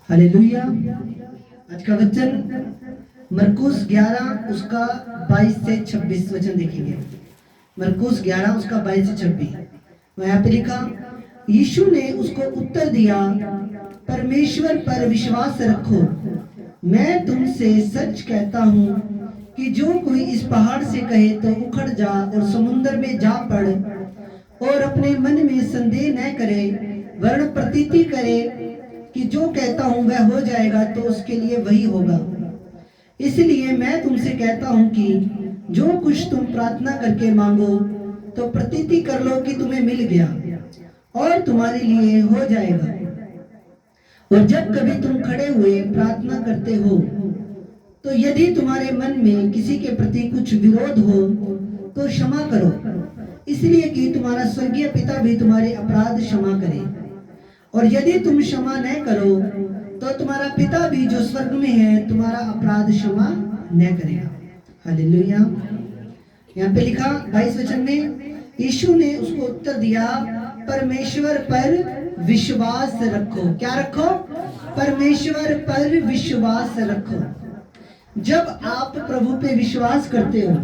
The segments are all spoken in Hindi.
हालेलुया। आज का वचन मरकुस 11 उसका 22 से 26 वचन देखेंगे। मरकुस 11 उसका 22 से 26। वहां पे लिखा, यीशु ने उसको उत्तर दिया, परमेश्वर पर विश्वास रखो। मैं तुमसे सच कहता हूँ कि जो कोई इस पहाड़ से कहे तो उखड़ जा और समुद्र में जा पड़, और अपने मन में संदेह न करे वरन प्रतीति करे कि जो कहता हूं वह हो जाएगा, तो उसके लिए वही होगा। इसलिए मैं तुमसे कहता हूं कि जो कुछ तुम प्रार्थना करके मांगो तो प्रतीति कर लो कि तुम्हें मिल गया और तुम्हारे लिए हो जाएगा। और जब कभी तुम खड़े हुए प्रार्थना करते हो तो यदि तुम्हारे मन में किसी के प्रति कुछ विरोध हो तो क्षमा करो, इसलिए कि तुम्हारा स्वर्गीय पिता भी तुम्हारे अपराध क्षमा करे। और यदि तुम क्षमा न करो तो तुम्हारा पिता भी जो स्वर्ग में है तुम्हारा अपराध क्षमा न करेगा। हालेलुया। यहाँ पे लिखा 22 वचन में, यीशु ने उसको उत्तर दिया, परमेश्वर पर विश्वास रखो। क्या रखो? परमेश्वर पर विश्वास रखो। जब आप प्रभु पे विश्वास करते हो,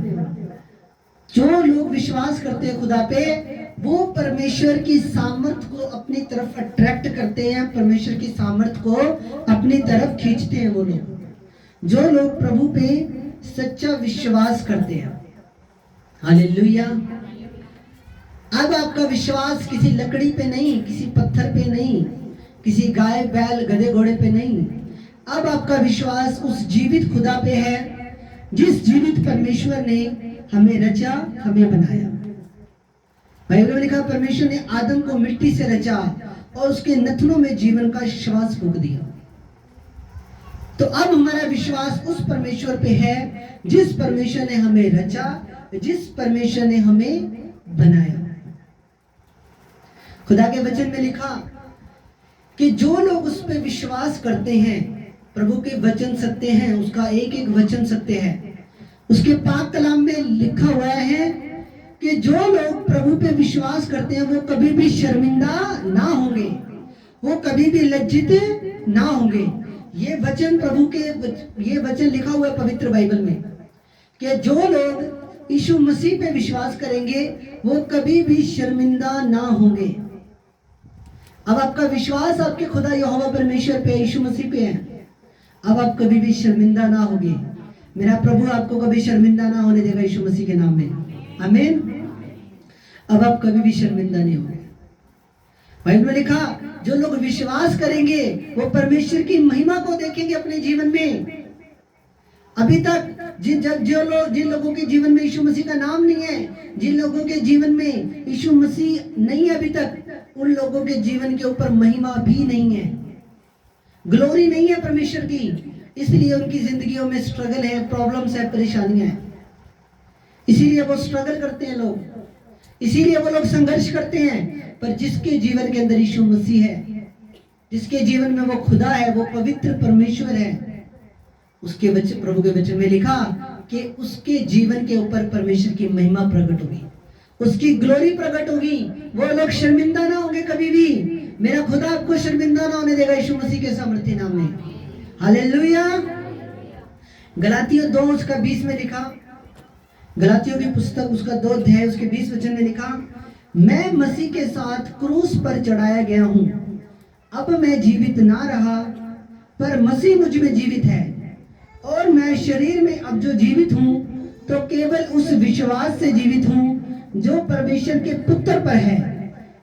जो लोग विश्वास करते हैं खुदा पे, वो परमेश्वर की सामर्थ को अपनी तरफ अट्रैक्ट करते हैं, परमेश्वर की सामर्थ को अपनी तरफ खींचते हैं। वो लोग जो लोग प्रभु पे सच्चा विश्वास करते हैं। हालेलुया। अब आपका विश्वास किसी लकड़ी पे नहीं, किसी पत्थर पे नहीं, किसी गाय बैल गधे घोड़े पे नहीं। अब आपका विश्वास उस जीवित खुदा पे है, जिस जीवित परमेश्वर ने हमें रचा, हमें बनाया। बाइबल में लिखा, परमेश्वर ने आदम को मिट्टी से रचा और उसके नथनों में जीवन का श्वास फूंक दिया। तो अब हमारा विश्वास उस परमेश्वर पे है जिस परमेश्वर ने हमें रचा, जिस परमेश्वर ने हमें बनाया। खुदा के वचन में लिखा कि जो लोग उस पे विश्वास करते हैं, प्रभु के वचन सत्य हैं, उसका एक एक वचन सत्य है। उसके पाक कलाम में लिखा हुआ है कि जो लोग प्रभु पे विश्वास करते हैं वो कभी भी शर्मिंदा ना होंगे, वो कभी भी लज्जित ना होंगे। ये वचन प्रभु के, ये वचन लिखा हुआ है पवित्र बाइबल में कि जो लोग यीशु मसीह पे विश्वास करेंगे वो कभी भी शर्मिंदा ना होंगे। अब आपका विश्वास आपके खुदा यहोवा परमेश्वर पे, यीशु मसीह पे है, अब आप कभी भी शर्मिंदा ना होगे। मेरा प्रभु आपको कभी शर्मिंदा ना होने देगा यीशु मसीह के नाम में। आमीन। अब आप कभी भी शर्मिंदा नहीं होंगे। बाइबल में लिखा, जो लोग विश्वास करेंगे वो परमेश्वर की महिमा को देखेंगे अपने जीवन में। अभी तक जिन लोगों के जीवन में यीशु मसीह का नाम नहीं है, जिन लोगों के जीवन में यीशु मसीह नहीं है अभी तक, उन लोगों के जीवन के ऊपर महिमा भी नहीं है, ग्लोरी नहीं है परमेश्वर की। इसलिए उनकी जिंदगियों में स्ट्रगल है, प्रॉब्लम्स है, परेशानियां हैं। इसीलिए वो स्ट्रगल करते हैं लोग, इसीलिए वो लोग संघर्ष करते हैं। पर जिसके जीवन के अंदर यीशु मसीह है, जिसके जीवन में वो खुदा है, वो पवित्र परमेश्वर है, उसके वचन, प्रभु के वचन में लिखा कि उसके जीवन के ऊपर परमेश्वर की महिमा प्रकट होगी, उसकी ग्लोरी प्रकट होगी। वो लोग शर्मिंदा ना होंगे कभी भी। मेरा खुदा आपको शर्मिंदा ना होने देगा यीशु मसीह के सामर्थ्य नाम में। हालेलुया। गलातियों 2 उसका 20 में लिखा, गलातियों की पुस्तक उसका 2 अध्याय उसके 20 वचन में लिखा, मैं मसीह के साथ क्रूस पर चढ़ाया गया हूं। अब मैं जीवित ना रहा पर मसीह मुझ में जीवित है, और मैं शरीर में अब जो जीवित हूं तो केवल उस विश्वास से जीवित हूं जो परमेश्वर के पुत्र पर है,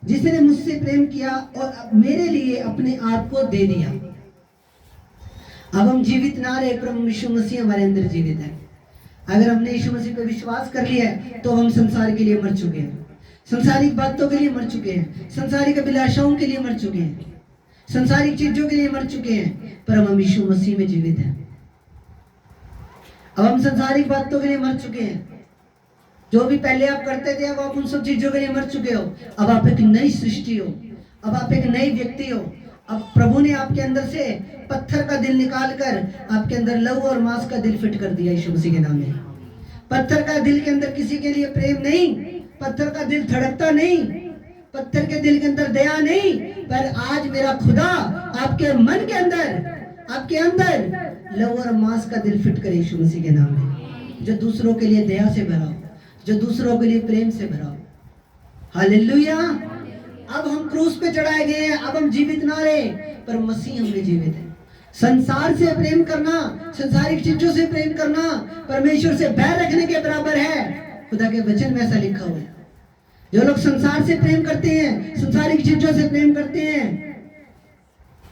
जिसने मुझसे प्रेम किया और मेरे लिए अपने आप को दे दिया। अब हम जीवित ना रहे, प्रभु यीशु मसीह हमारे अंदर जीवित है। अगर हमने यीशु मसीह पर विश्वास कर लिया है तो हम संसार के लिए मर चुके हैं, संसारिक बातों के लिए मर चुके हैं, संसारिक अभिलाषाओं के लिए मर चुके हैं, संसारिक चीजों के लिए मर चुके हैं। पर हम यीशु मसीह में जीवित हैं। अब हम संसारिक बातों के लिए मर चुके हैं। जो भी पहले आप करते थे, अब आप उन सब चीजों के लिए मर चुके हो। अब आप एक नई सृष्टि हो, अब आप एक नई व्यक्ति हो। अब प्रभु ने आपके अंदर से पत्थर का दिल निकाल कर आपके अंदर लहू और मांस का दिल फिट कर दिया यीशु मसीह के नाम में। पत्थर का दिल के अंदर किसी के लिए प्रेम नहीं, पत्थर का दिल धड़कता नहीं, पत्थर के दिल के अंदर दया नहीं, पर आज मेरा खुदा आपके मन के अंदर, आपके अंदर लहू और मांस का दिल फिट करे यीशु मसीह के नाम में, जो दूसरों के लिए दया से भरा हो, जो दूसरों के लिए प्रेम से भरा हो। हालेलुया। अब हम क्रूस पे चढ़ाए गए हैं, अब हम जीवित ना रहे, पर मसीह हमें जीवित है। संसार से प्रेम करना, संसारिक चीजों से प्रेम करना परमेश्वर से बैर रखने के बराबर है। खुदा के वचन में ऐसा लिखा हुआ है। जो लोग संसार से प्रेम करते हैं, संसारिक चीजों से प्रेम करते हैं,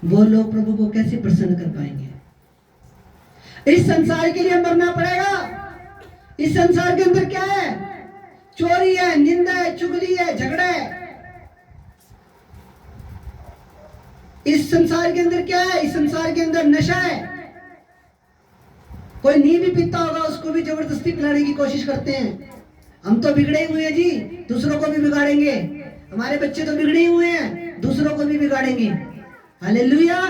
वो लोग प्रभु को कैसे प्रसन्न कर पाएंगे? इस संसार के लिए मरना पड़ेगा। इस संसार के अंदर क्या है? चोरी है, निंदा है, चुगली है, झगड़ा है। इस संसार के अंदर क्या है? इस संसार के अंदर नशा है। कोई नींद भी पीता होगा, उसको भी जबरदस्ती पिलाने की कोशिश करते हैं। हम तो बिगड़े हुए हैं जी, दूसरों को भी बिगाड़ेंगे। हमारे बच्चे तो बिगड़े हुए हैं, दूसरों को भी बिगाड़ेंगे। हालेलुया।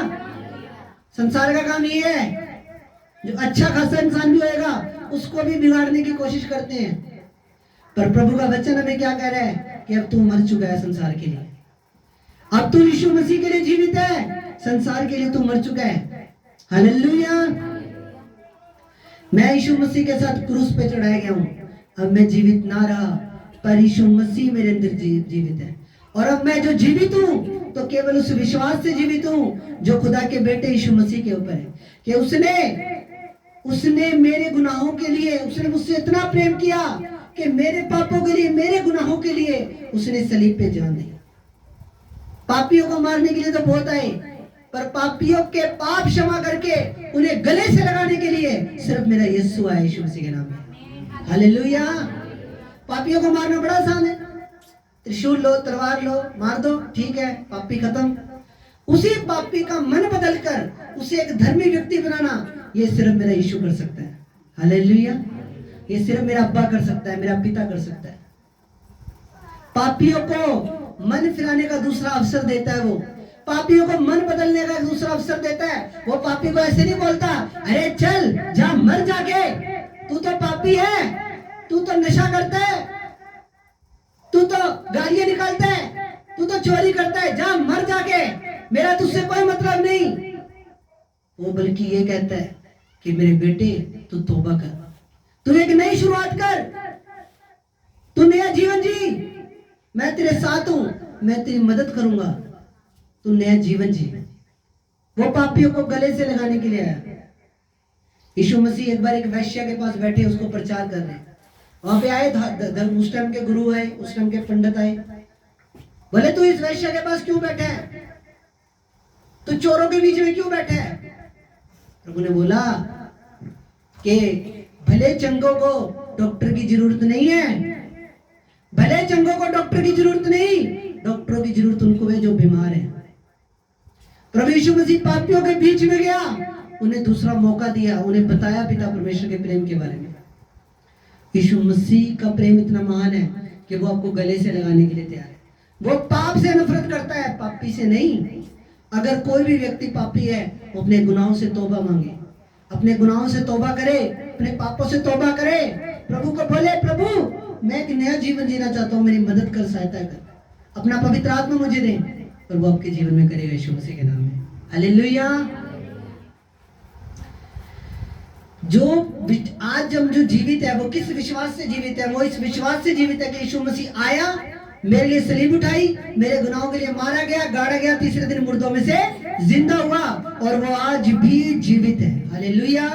संसार का काम ये है, जो अच्छा खासा इंसान भी होएगा उसको भी बिगाड़ने की कोशिश करते हैं। पर प्रभु का वचन हमें क्या कह रहा है कि अब तू मर चुका है संसार के लिए, अब तू यीशु मसीह के लिए जीवित है, संसार के लिए तू मर चुका है। हालेलुया। मैं यीशु मसीह के साथ क्रूस पे चढ़ाया गया हूं। अब मैं जीवित ना रहा, पर यीशु मसीह मेरे अंदर जीवित है। और अब मैं जो जीवित हूं तो केवल उस विश्वास से जीवित हूं जो खुदा के बेटे यीशु मसीह के ऊपर है, कि उसने मेरे गुनाहों के लिए, उसने मुझसे इतना प्रेम किया कि मेरे पापों के लिए, मेरे गुनाहों के लिए उसने सलीब पे जान दी। पापियों को मारने के लिए तो बहुत आए, पर पापियों के पाप क्षमा करके उन्हें गले से लगाने के लिए सिर्फ मेरा यीशु आया, यीशु मसीह के नाम में। हालेलुया। पापियों को मारना बड़ा आसान है। त्रिशूल लो, तलवार लो, मार दो, ठीक है, पापी खत्म। उसी पापी का मन बदलकर उसे एक धर्मी व्यक्ति बनाना, ये सिर्फ मेरा यीशु कर सकता है। हालेलुया। ये सिर्फ मेरा अब्बा कर सकता है, मेरा पिता कर सकता है। पापियों को मन फिराने का दूसरा अवसर देता है। वो पापियों को मन बदलने का दूसरा अवसर देता है। वो पापी को ऐसे नहीं बोलता, अरे चल जा मर जाके, तू तो पापी है, तू तो नशा करता है, तू तो गालियां निकालता है, तू तो चोरी करता है, जा मर जाके, मेरा तुझसे कोई मतलब नहीं। वो बल्कि ये कहता है कि मेरे बेटे तू तौबा कर, तू एक नई शुरुआत कर, तू नया जीवन जी, मैं तेरे साथ हूं, मैं तेरी मदद करूंगा, तू नया जीवन जी। वो पापियों को गले से लगाने के लिए आया। यीशु मसीह एक बार एक वैश्या के पास बैठे, उसको प्रचार कर रहे हैं। वहां पे आए उस टाइम के गुरु आए, उस टाइम के पंडित आए, बोले तू इस वैश्या के पास क्यों बैठा है, तू चोरों के बीच में क्यों बैठा है? प्रभु ने बोला कि भले चंगों को डॉक्टर की जरूरत नहीं है, भले चंगों को डॉक्टर की जरूरत नहीं, डॉक्टरों की जरूरत उनको है जो बीमार है। प्रभु यीशु मसीह पापियों के बीच में गया, उन्हें दूसरा मौका दिया, उन्हें बताया पिता परमेश्वर के प्रेम के बारे में। यीशु मसीह का प्रेम इतना महान है कि वो आपको गले से लगाने के लिए तैयार है। वो पाप से नफरत करता है, पापी से नहीं। अगर कोई भी व्यक्ति पापी है, वो अपने गुनाहों से तौबा मांगे, अपने गुनाहों से तौबा करे, अपने पापों से तौबा करे, प्रभु को बोले, प्रभु मैं एक नया जीवन जीना चाहता हूँ, मेरी मदद कर, सहायता कर, अपना पवित्र आत्मा मुझे दे, और वो आपके जीवन में करेगा यीशु मसीह के नाम में। हालेलुया। जो आज हम जो जीवित है, वो किस विश्वास से जीवित है? वो इस विश्वास से जीवित है कि यीशु मसीह आया, मेरे लिए सलीब उठाई, मेरे गुनाहों के लिए मारा गया, गाड़ा गया, तीसरे दिन मुर्दों में से जिंदा हुआ, और वो आज भी जीवित है। हालेलुया।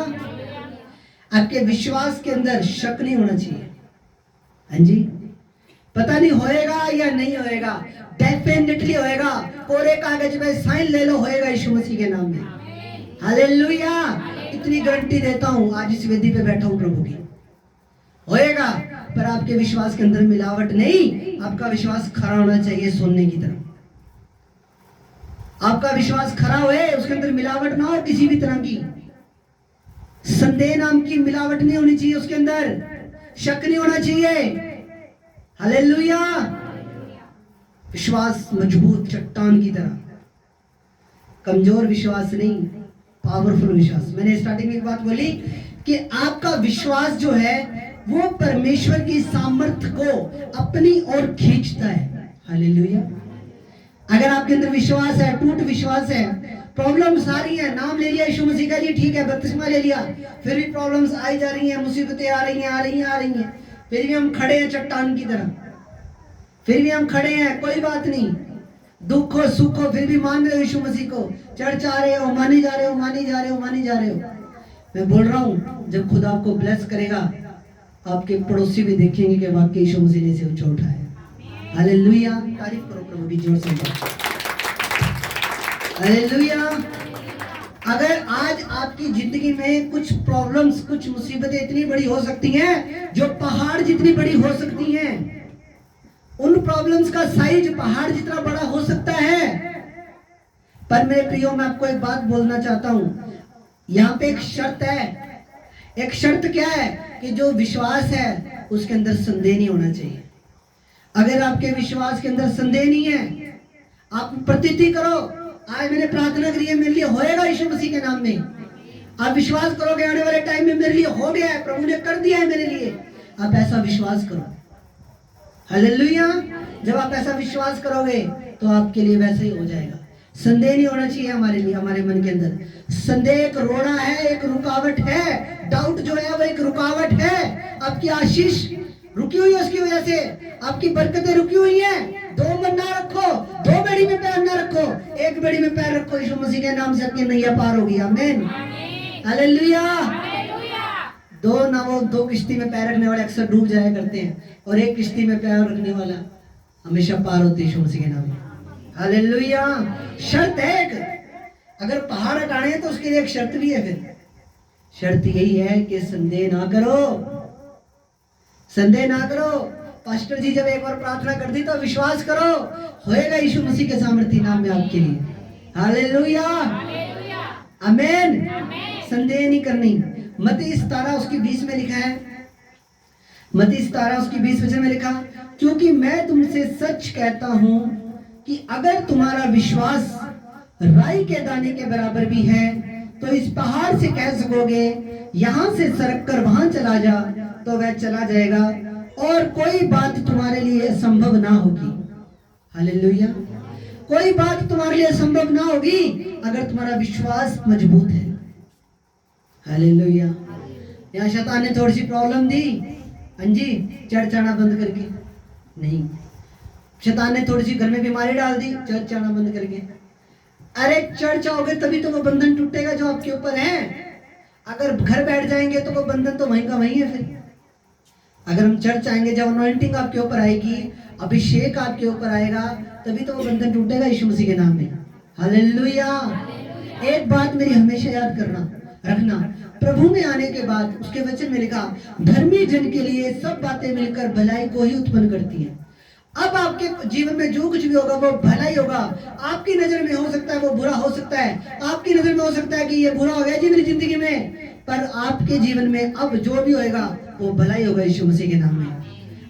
आपके विश्वास के अंदर शक नहीं होना चाहिए। हाँ जी, पता नहीं होएगा या नहीं होएगा, डेफिनेटली होएगा। कोरे कागज में साइन ले लो, होएगा यीशु मसीह के नाम में। हालेलुया। इतनी गारंटी देता हूं, आज इस वेदी पे बैठा हूं प्रभु की, होएगा। पर आपके विश्वास के अंदर मिलावट नहीं, आपका विश्वास खरा होना चाहिए सोने की तरह। आपका विश्वास खरा होए, उसके अंदर मिलावट ना हो किसी भी तरह की, संदेह नाम की मिलावट नहीं होनी चाहिए उसके अंदर, शक नहीं होना चाहिए। हालेलुया। विश्वास मजबूत चट्टान की तरह, कमजोर विश्वास नहीं, पावरफुल विश्वास। मैंने स्टार्टिंग में एक बात बोली कि आपका विश्वास जो है वो परमेश्वर की सामर्थ्य को अपनी ओर खींचता है। हालेलुया। अगर आपके अंदर विश्वास है, टूट विश्वास है, प्रॉब्लम सारी है, नाम ले लिया यीशु मसीह का, जी ठीक है, बपतिस्मा ले लिया, फिर भी प्रॉब्लम्स आई जा रही हैं, मुसीबतें आ रही हैं, फिर भी हम खड़े हैं चट्टान की तरह, फिर भी हम खड़े हैं, कोई बात नहीं, दुख हो सुख हो, फिर भी मान रहे हो यीशु मसीह को, चर्च आ रहे हो, मानी जा रहे हो। मैं बोल रहा हूँ, जब खुदा आपको ब्लेस करेगा, आपके पड़ोसी भी देखेंगे कि वाकई यीशु मसीह ने इसे ऊंचा उठाया। हालेलुया। तारीफ करो प्रभु की जोर से। हालेलुया। अगर आज आपकी जिंदगी में कुछ प्रॉब्लम्स, कुछ मुसीबतें इतनी बड़ी हो सकती हैं जो पहाड़ जितनी बड़ी हो सकती हैं, उन प्रॉब्लम्स का साइज पहाड़ जितना बड़ा हो सकता है, पर मेरे प्रियो मैं आपको एक बात बोलना चाहता हूं, यहाँ पे एक शर्त है। एक शर्त क्या है कि जो विश्वास है उसके अंदर संदेह नहीं होना चाहिए। अगर आपके विश्वास के अंदर संदेह नहीं है, आप प्रतीति करो, आज मैंने प्रार्थना करी है, मेरे लिए होएगा यीशु मसीह के नाम में, आप विश्वास करोगे आने वाले टाइम में मेरे लिए हो गया है, प्रभु ने कर दिया है मेरे लिए, आप ऐसा विश्वास करो। हालेलुया। जब आप ऐसा विश्वास करोगे तो आपके लिए वैसे ही हो जाएगा। संदेह नहीं होना चाहिए हमारे लिए, हमारे मन के अंदर। संदेह एक रोड़ा है, एक रुकावट है, डाउट जो है वो एक रुकावट है। आपकी आशीष रुकी हुई है, उसकी वजह से आपकी बरकतें रुकी हुई हैं। दो मन ना रखो, दो बेड़ी में पैर ना रखो, एक बेड़ी में पैर रखो, यीशु मसीह के नाम से आपकी नैया पार होगी। आमीन। हालेलुया। दो किश्ती में पैर रखने वाले अक्सर डूब जाया करते हैं, और एक किश्ती में पैर रखने वाला हमेशा पार होते हैं यीशु मसीह के नाम में। हालेलुया। शर्त है एक, अगर पहाड़ हटाने हैं तो उसके लिए एक शर्त भी है। फिर शर्त यही है कि संदेह ना करो, संदेह ना करो। पास्टर जी जब एक बार प्रार्थना कर दी तो विश्वास करो, होएगा यीशु मसीह के सामर्थ्य नाम में आपके लिए। हालेलुया। आमीन। संदेह नहीं करनी। मत्ती 17 उसकी 20 में लिखा है, मत्ती 17 उसकी 20 वचन में लिखा, क्योंकि मैं तुमसे सच कहता हूं कि अगर तुम्हारा विश्वास राई के दाने के बराबर भी है तो इस पहाड़ से कह सकोगे यहां से सरक कर वहां चला जा, तो वह चला जाएगा, और कोई बात तुम्हारे लिए संभव ना होगी। हालेलुया। कोई बात तुम्हारे लिए संभव ना होगी अगर तुम्हारा विश्वास मजबूत है। हालेलुया। यहाँ शैतान ने थोड़ी सी प्रॉब्लम दी, अंजी चर्च आना बंद करके नहीं, शैतान ने थोड़ी सी घर में बीमारी डाल दी, चर्च आना बंद करके। अरे चर्च आओगे तभी तो वो बंधन टूटेगा जो आपके ऊपर है। अगर घर बैठ जाएंगे तो वो बंधन तो वहीं का वहीं है। फिर अगर हम चर्च आएंगे, जब अनॉइंटिंग आपके ऊपर आएगी, अभिषेक आपके ऊपर आएगा, तभी तो वो बंधन टूटेगा यीशु मसीह के नाम में। हालेलुया। एक बात मेरी हमेशा याद करना रखना, प्रभु में आने के बाद उसके वचन में लिखा, धर्मी जन के लिए सब बातें मिलकर भलाई को ही उत्पन्न करती हैं। अब आपके जीवन में जो कुछ भी होगा वो भलाई होगा। आपकी नजर में हो सकता है वो बुरा हो सकता है, आपकी नजर में हो सकता है कि ये बुरा हो गया जी मेरी जिंदगी में, पर आपके जीवन में अब जो भी होएगा वो भलाई होगा यीशु मसीह के नाम में।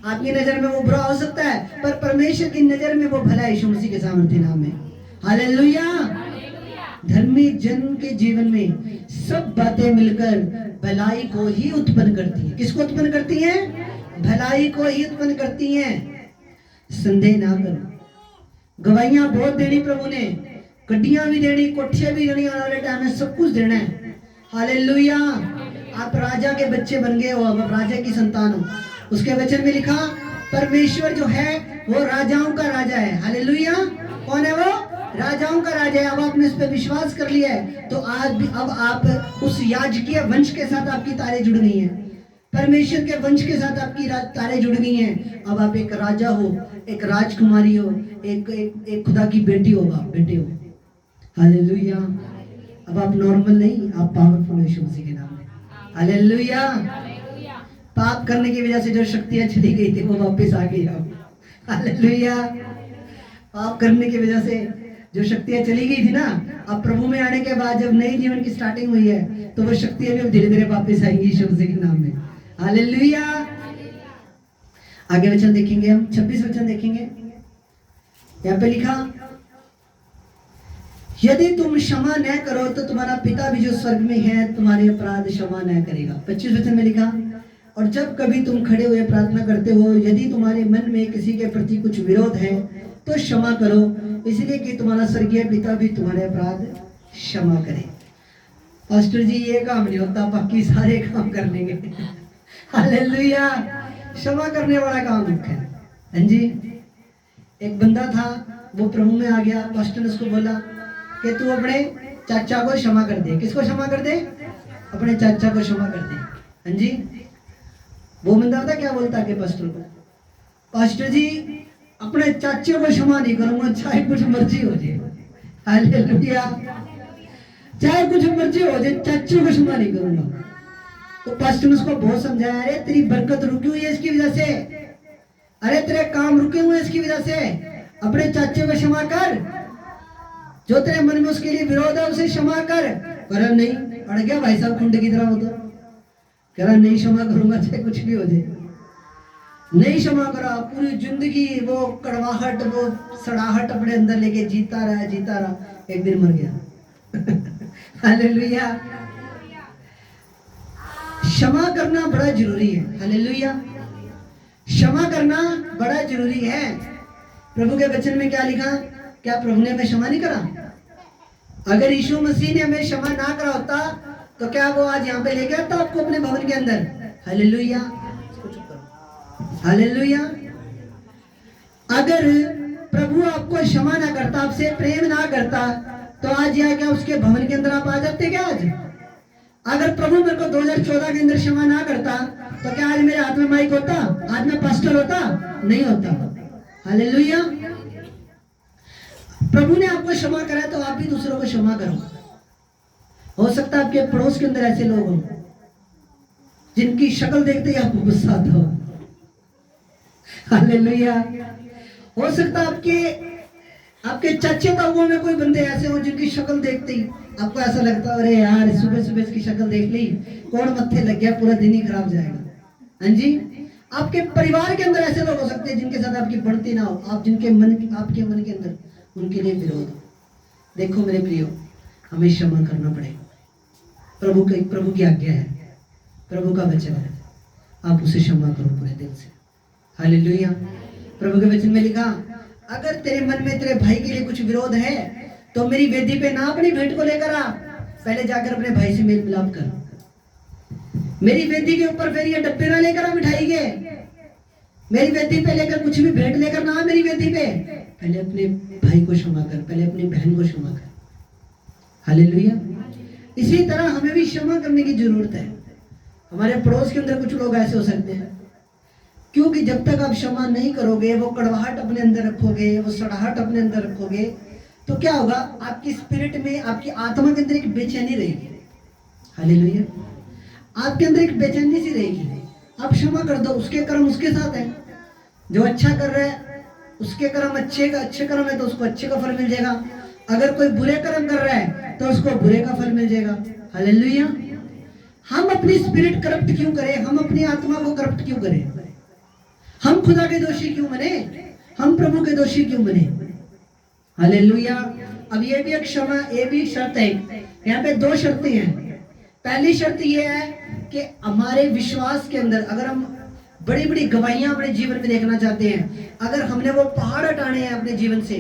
आपकी नजर में वो बुरा हो सकता है, पर परमेश्वर की नजर में वो भला यीशु मसीह के सामर्थ्य नाम में। हालेलुया। धर्मी जन के जीवन में सब बातें मिलकर भलाई को ही उत्पन्न करती हैं। किसको उत्पन्न करती हैं? भलाई को ही उत्पन्न करती हैं। संदेह ना करो। गवाहियां बहुत देनी प्रभु ने, कड्डियां भी देनी, कोठियां भी देनी, आने वाले टाइम में सब कुछ देना है। हालेलुया। आप राजा के बच्चे बन गए हो, आप राजा की संतान हो। उसके वचन में लिखा, परमेश्वर जो है वो राजाओं का राजा है। हालेलुया। कौन है वो? राजाओं का राजा है। अब आपने इस पर विश्वास कर लिया है तो आज भी अब आप उस याजकीय वंश के साथ आपकी तारें जुड़ गई हैं, परमेश्वर के वंश के साथ आपकी तारें जुड़ गई हैं। अब आप एक राजा हो, एक राजकुमारी हो, एक खुदा की बेटी हो, आप बेटे हो। हालेलुया। अब आप नॉर्मल नहीं, आप पावरफुल हो यीशु मसीह के नाम में। हालेलुया। पाप करने की वजह से जो शक्तियां चली गई थी वो वापस आ गई। हालेलुया। पाप करने की वजह से जो शक्तियां चली गई थी ना, अब प्रभु में आने के बाद जब नई जीवन की स्टार्टिंग हुई है तो वो शक्तियां भी धीरे धीरे वापस आएंगी यीशु मसीह के नाम में। हालेलुया। आगे वचन देखेंगे हम, 26 वचन देखेंगे। यहाँ पे लिखा, यदि तुम क्षमा न करो तो तुम्हारा पिता भी जो स्वर्ग में है तुम्हारे अपराध क्षमा न करेगा। 25 वचन में लिखा, और जब कभी तुम खड़े हुए प्रार्थना करते हो, यदि तुम्हारे मन में किसी के प्रति कुछ विरोध है तो क्षमा करो, इसलिए कि तुम्हारा स्वर्गीय पिता भी तुम्हारे अपराध क्षमा करे। पास्टर जी ये काम नहीं होता, बाकी सारे काम कर लेंगे। हालेलुया। क्षमा करने वाला काम है। हाँ जी। एक बंदा था, वो प्रभु में आ गया। पास्टर ने उसको बोला कि तू अपने चाचा को क्षमा कर दे। किसको क्षमा कर दे? अपने चाचा को क्षमा कर दे। हाँ जी। वो बंदा था क्या बोलता कि पास्टर को, पास्टर जी अपने चाचे को क्षमा नहीं करूंगा, चाहे कुछ मर्जी हो जाए। हालेलुया। चाहे कुछ मर्जी हो जाए, चाचे को क्षमा नहीं करूंगा। तो पास्टर ने उसको बहुत समझाया, अरे तेरी बरकत रुकी हुई है इसकी वजह से, अरे तेरे काम रुके हुए इसकी वजह से, अपने चाचे को क्षमा कर, जो तेरे मन में उसके लिए विरोध है उसे क्षमा कर। कह रहा नहीं, अड़ गया भाई साहब खुंड की तरह। हो तो कह रहा नहीं क्षमा करूंगा चाहे कुछ भी हो जाए, नहीं क्षमा करा। पूरी जिंदगी वो कड़वाहट, वो सड़ाहट अपने अंदर लेके जीता रहा, जीता रहा, एक दिन मर गया। हालेलुया। क्षमा करना बड़ा जरूरी है। हालेलुया। क्षमा करना बड़ा जरूरी है। प्रभु के वचन में क्या लिखा? क्या प्रभु ने हमें क्षमा नहीं करा? अगर यीशु मसीह ने हमें क्षमा ना करा होता तो क्या वो आज यहाँ पे लेके आता आपको अपने भवन के अंदर? हालेलुया। हालेलुया। अगर प्रभु आपको क्षमा ना करता, आपसे प्रेम ना करता, तो आज या क्या उसके भवन के अंदर आप आ जाते क्या? आज अगर प्रभु मेरे को 2014 के अंदर क्षमा ना करता तो क्या आज मेरे हाथ में माइक होता? आज मैं पास्टर होता? नहीं होता। हालेलुया। प्रभु ने आपको क्षमा करा तो आप भी दूसरों को क्षमा करो। हो सकता है आपके पड़ोस के अंदर ऐसे लोग हों जिनकी शक्ल देखते ही आपको गुस्सा आता हो। हालेलुया। हो सकता है आपके चाचे ताऊओं में कोई बंदे ऐसे हो जिनकी शक्ल देखते ही आपको ऐसा लगता है अरे यार सुबह सुबह इसकी शक्ल देख ली, कौन मत्थे लग गया, पूरा दिन ही खराब जाएगा। हाँ जी। आपके परिवार के अंदर ऐसे लोग हो सकते हैं जिनके साथ आपकी बढ़ती ना हो, आप जिनके आपके मन के अंदर उनके लिए विरोध हो। देखो मेरे प्रियो, हमें क्षमा करना पड़ेगा। प्रभु की आज्ञा है, प्रभु का वचन है, आप उसे क्षमा करो पूरे दिल से। हालेलुया। प्रभु के वचन में लिखा, अगर तेरे मन में तेरे भाई के लिए कुछ विरोध है तो मेरी वेदी पे ना अपनी भेंट को लेकर आ, पहले जाकर अपने भाई से मेल मिलाप कर। मेरी वेदी के ऊपर फिर ये डब्बे ना लेकर आ मिठाई के, मेरी वेदी पे लेकर कुछ भी भेंट लेकर ना, मेरी वेदी पे पहले अपने भाई को क्षमा कर, पहले अपनी बहन को क्षमा कर। हालेलुया। इसी तरह हमें भी क्षमा करने की जरूरत है। हमारे पड़ोस के अंदर कुछ लोग ऐसे हो सकते हैं, क्योंकि जब तक आप क्षमा नहीं करोगे, वो कड़वाहट अपने अंदर रखोगे, वो सड़ाहट अपने अंदर रखोगे, तो क्या होगा? आपकी स्पिरिट में, आपकी आत्मा के अंदर एक बेचैनी रहेगी। हालेलुया। आपके अंदर एक बेचैनी सी रहेगी। आप क्षमा कर दो, उसके कर्म उसके साथ है। जो अच्छा कर रहा है उसके कर्म अच्छे कर्म है तो उसको अच्छे का फल मिल जाएगा। अगर कोई बुरे कर्म कर रहा है तो उसको बुरे का फल मिल जाएगा। हालेलुया। हम अपनी स्पिरिट करप्ट क्यों करें? हम अपनी आत्मा को करप्ट क्यों करें? हम खुदा के दोषी क्यों बने? हम प्रभु के दोषी क्यों बने? हालेलुया। अब ये भी एक क्षमा, ये भी शर्त है। यहाँ पे दो शर्तें हैं। पहली शर्त ये है कि हमारे विश्वास के अंदर, अगर हम बड़ी बड़ी गवाहियां अपने जीवन में देखना चाहते हैं, अगर हमने वो पहाड़ हटाने हैं अपने जीवन से,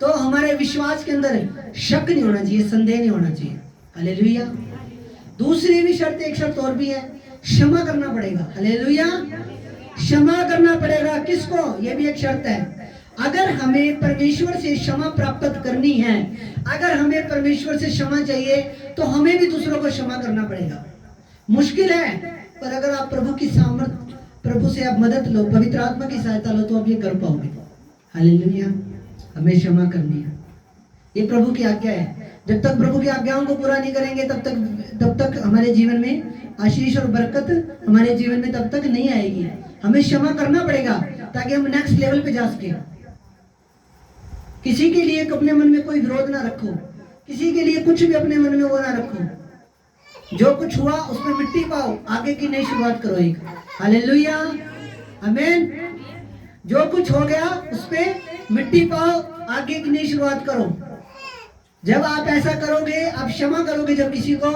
तो हमारे विश्वास के अंदर शक नहीं होना चाहिए, संदेह नहीं होना चाहिए। हालेलुया। दूसरी भी शर्त, एक शर्त और भी है, क्षमा करना पड़ेगा। हालेलुया। क्षमा करना पड़ेगा। किसको? ये भी एक शर्त है। अगर हमें परमेश्वर से क्षमा प्राप्त करनी है, अगर हमें परमेश्वर से क्षमा चाहिए, तो हमें भी दूसरों को क्षमा करना पड़ेगा। मुश्किल है, पर अगर आप प्रभु की सामर्थ, प्रभु से आप मदद लो, पवित्र आत्मा की सहायता लो, तो आप ये कर पाओगे। हालेलुया। हमें क्षमा करनी है, ये प्रभु की आज्ञा है। जब तक प्रभु की आज्ञाओं को पूरा नहीं करेंगे तब तक हमारे जीवन में आशीष और बरकत हमारे जीवन में तब तक नहीं आएगी। हमें क्षमा करना पड़ेगा ताकि हम नेक्स्ट लेवल पे जा सके। किसी के लिए अपने मन में कोई विरोध ना रखो, किसी के लिए कुछ भी अपने मन में वो ना रखो। जो कुछ हुआ उसमें मिट्टी पाओ, आगे की नई शुरुआत करो एक। हालेलुया। आमीन। जो कुछ हो गया उस पे मिट्टी पाओ, आगे की नई शुरुआत करो। जब आप ऐसा करोगे, आप क्षमा करोगे जब किसी को,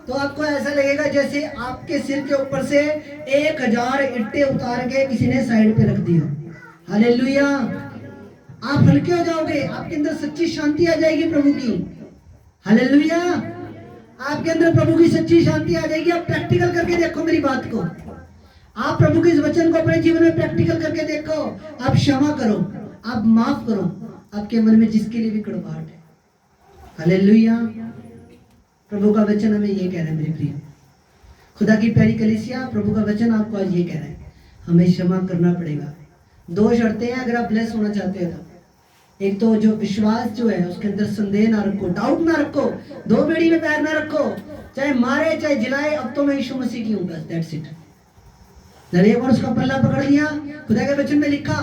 तो आपको ऐसा लगेगा जैसे आपके सिर के ऊपर से 1000 ईंटें उतार के किसी ने साइड पे रख दिया। हालेलुया। आप हल्के हो जाओगे, आपके अंदर सच्ची शांति आ जाएगी प्रभु की। हालेलुया। आपके अंदर प्रभु की सच्ची शांति आ जाएगी। आप प्रैक्टिकल करके देखो मेरी बात को, आप प्रभु के इस वचन को अपने जीवन में प्रैक्टिकल करके देखो। आप क्षमा करो, आप माफ करो आपके मन में जिसके लिए भी कड़वाहट है। हालेलुया। प्रभु का वचन हमें ये कह रहा है मेरे प्रिय, खुदा की प्यारी कलीसिया, प्रभु का वचन आपको आज ये कह रहा है, हमें क्षमा करना पड़ेगा। 2 शर्तें हैं अगर आप ब्लेस होना चाहते हो तो। एक तो जो विश्वास जो है उसके अंदर संदेह ना रखो, डाउट ना रखो, 2 बेड़ी में पैर ना रखो, चाहे मारे चाहे जिलाए, अब तो मैं यीशु मसीह की हूं, बस दैट्स इट। जब एक बार उसका पल्ला पकड़ लिया, खुदा के वचन में लिखा,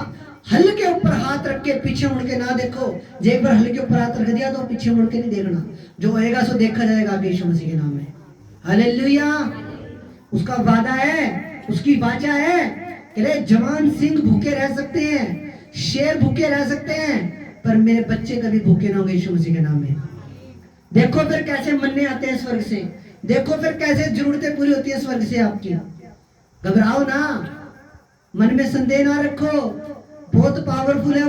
हल के ऊपर हाथ रख के पीछे मुड़ के ना देखो। जब एक बार हल के ऊपर हाथ रख दिया तो पीछे मुड़ के नहीं देखना, जो होएगा सो देखा जाएगा आपके यीशु मसीह के नाम में। हालेलुया। उसका वादा है, उसकी वाचा है कि जवान सिंह भूखे रह सकते हैं, शेर भूखे रह सकते हैं, पर मेरे बच्चे कभी भूखे ना होंगे यीशु मसीह के नाम में। देखो फिर कैसे मन्ने आते हैं स्वर्ग से, देखो फिर कैसे जरूरतें पूरी होती है स्वर्ग से आपकी। घबराओ ना, मन में संदेह ना रखो, बहुत पावरफुल है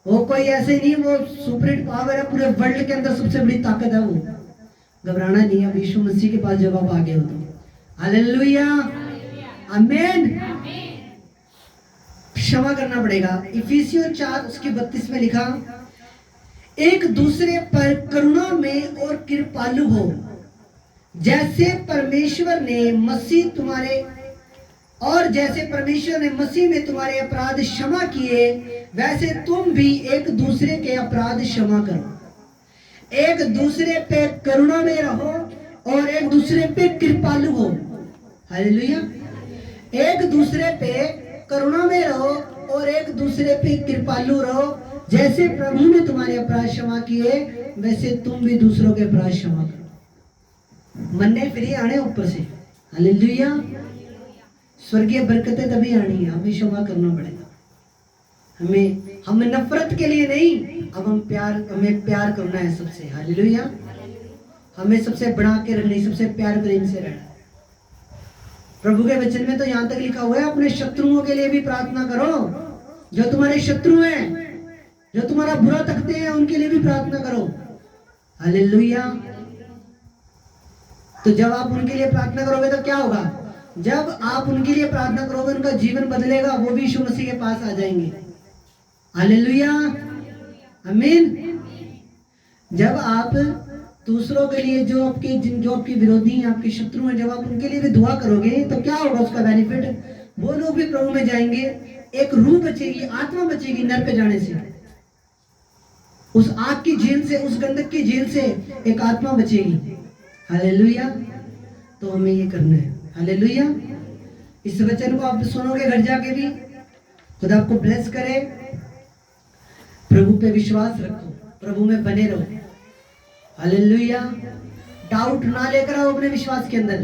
वो कोई ऐसे नहीं, वो सुपरिट पावर है, पूरे वर्ल्ड के अंदर सबसे बड़ी ताकत है वो। घबराना नहीं, अब यीशु मसीह के पास जब आप आ गए हो तो। हालेलुया, आमीन। क्षमा करना पड़ेगा। इफिसियों 4 उसके 32 में लिखा, एक दूसरे पर करुणा में और कृपालु हो, जैसे परमेश्वर ने मसीह में तुम्हारे अपराध क्षमा किए, वैसे तुम भी एक दूसरे के अपराध क्षमा करो। एक दूसरे पे करुणा में रहो और एक दूसरे पे कृपालु हो। हालेलुया। एक दूसरे पे करुणा में रहो और एक दूसरे पे कृपालु रहो, जैसे प्रभु ने तुम्हारे अपराध क्षमा किए, वैसे तुम भी दूसरों के अपराध क्षमा करो। मन्ने फ्री आने ऊपर से। हालेलुया। स्वर्गीय बरकतें तभी आनी है, हमें क्षमा करना पड़ेगा। हमें नफरत के लिए नहीं, अब हमें प्यार करना है सबसे। हालेलुया। हमें सबसे बढ़ा के रखना, सबसे प्यार प्रेम से रहना। प्रभु के वचन में तो यहां तक लिखा हुआ है, अपने शत्रुओं के लिए भी प्रार्थना करो। जो तुम्हारे शत्रु हैं, जो तुम्हारा बुरा तकते हैं, उनके लिए भी प्रार्थना करो। हालेलुया। तो जब आप उनके लिए प्रार्थना करोगे तो क्या होगा? जब आप उनके लिए प्रार्थना करोगे, उनका जीवन बदलेगा, वो भी यीशु मसीह के पास आ जाएंगे। हालेलुया, आमीन। जब आप दूसरों के लिए जो आपके विरोधी हैं, आपके शत्रु हैं, जब आप उनके लिए भी दुआ करोगे तो क्या होगा उसका बेनिफिट? वो लोग भी प्रभु में जाएंगे, एक रूह बचेगी, आत्मा बचेगी नरक जाने से। उस आग की झील से, उस गंधक की झील से एक आत्मा बचेगी। हालेलुया। तो हमें ये करना है। हालेलुया। इस वचन को आप सुनोगे घर जाके भी, खुदा आपको ब्लेस करे। प्रभु पे विश्वास रखो, प्रभु में बने रहो। हालेलुया। डाउट ना लेकर आओ अपने विश्वास के अंदर,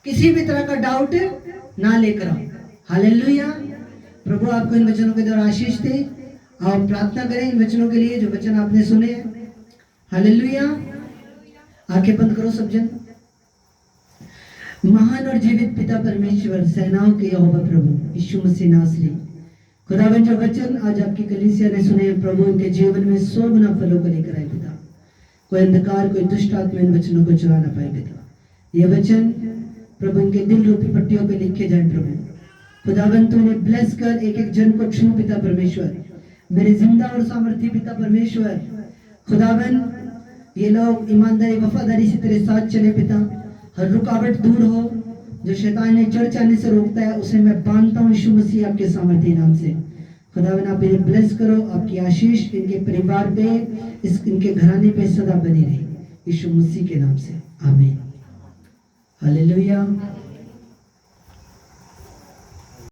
किसी भी तरह का डाउट ना लेकर आओ। हालेलुया। प्रभु आपको इन वचनों के द्वारा आशीष दे। आप प्रार्थना करें इन वचनों के लिए जो वचन आपने सुने। हालेलुया। आंखें बंद करो सब जन। महान और जीवित पिता परमेश्वर, सेनाओं के यहोवा प्रभु यीशु मसीह नासरी, खुदावन जो वचन आज आपकी कलीसिया ने सुने, प्रभु इनके जीवन में 100 गुना फलों को लेकर आए पिता। कोई अंधकार, कोई दुष्ट आत्मा इन वचनों को चला ना पाए पिता। ये वचन प्रभु इनके दिल रूपी पट्टियों पे लिखे जाए प्रभु। खुदावन तू इन्हें ब्लेस कर, एक एक जन को छू पिता परमेश्वर, मेरे जिंदा और सामर्थी पिता परमेश्वर। खुदावन ये लोग ईमानदारी वफादारी से तेरे साथ चले पिता। हर रुकावट दूर हो, जो शैतान ने चर्च आने से रोकता है, उसे मैं बांधता हूँ यीशु मसीह आपके सामर्थी नाम से। खुदावन आप इन्हें ब्लेस करो, आपकी आशीष इनके परिवार पे, इनके घराने पे सदा बनी रहे, यीशु मसीह के नाम से, आमीन। हालेलुया।